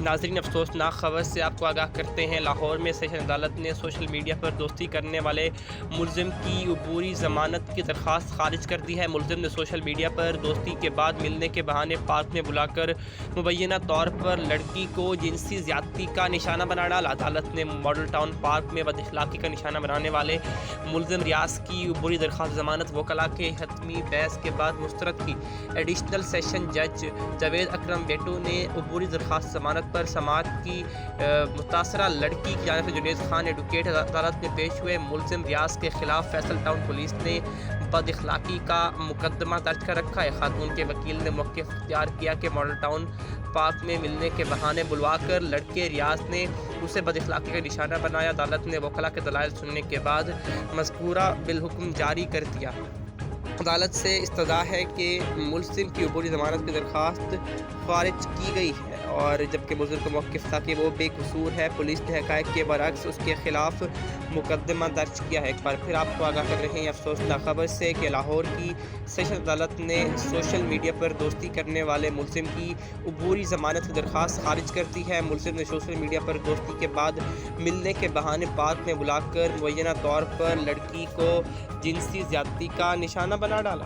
नाज़रीन, अफसोसनाक खबर से आपको आगाह करते हैं। लाहौर में सेशन अदालत ने सोशल मीडिया पर दोस्ती करने वाले मुलजिम की अबूरी ज़मानत की दरख्वास्त खारिज कर दी है। मुलजिम ने सोशल मीडिया पर दोस्ती के बाद मिलने के बहाने पार्क में बुलाकर मुबैना तौर पर लड़की को जिनसी ज़्यादती का निशाना बना डाला। अदालत ने मॉडल टाउन पार्क में बदअखलाक़ी का निशाना बनाने वाले मुलजिम रियाज की अबूरी दरख्वास्त ज़मानत वकला के हतमी बहस के बाद मुस्तरद की। एडिशनल सेशन जज जावेद अकरम बेटू ने अबूरी दरख्वास्त ज़मानत पर समाअत की मुतासरा लड़की की जानिब से जुनैद खान एडवोकेट अदालत में पेश हुए। मुलजिम रियाज के खिलाफ फैसल टाउन पुलिस ने बदअखलाक़ी का मुकदमा दर्ज कर रखा है। खातून के वकील ने मौक़िफ़ इख्तियार किया कि मॉडल टाउन पार्क में मिलने के बहाने बुलवाकर लड़के रियाज ने उसे बदअखलाक़ी का निशाना बनाया। अदालत ने वकला के दलाइल सुनने के बाद मज़कूरा बिलहुक्म जारी कर दिया। अदालत से इस्तदा है कि मुलजिम की अबूरी ज़मानत की दरख्वास्त खारिज की गई है और जबकि मुलजिम को मौक़िफ़ था कि वो बेकसूर है। पुलिस ने हक़ाइक़ के बरअक्स उसके ख़िलाफ़ मुकदमा दर्ज किया है। एक बार फिर आपको आगाह कर रहे हैं अफसोसनाक खबर से कि लाहौर की सेशन अदालत ने सोशल मीडिया पर दोस्ती करने वाले मुलजिम की अबूरी ज़मानत की दरख्वास्त खारिज कर दी है। मुलजिम ने सोशल मीडिया पर दोस्ती के बाद मिलने के बहाने पार्क में बुलाकर मुबैना तौर पर लड़की को जिनसी ज़्यादती का निशाना बना डाला।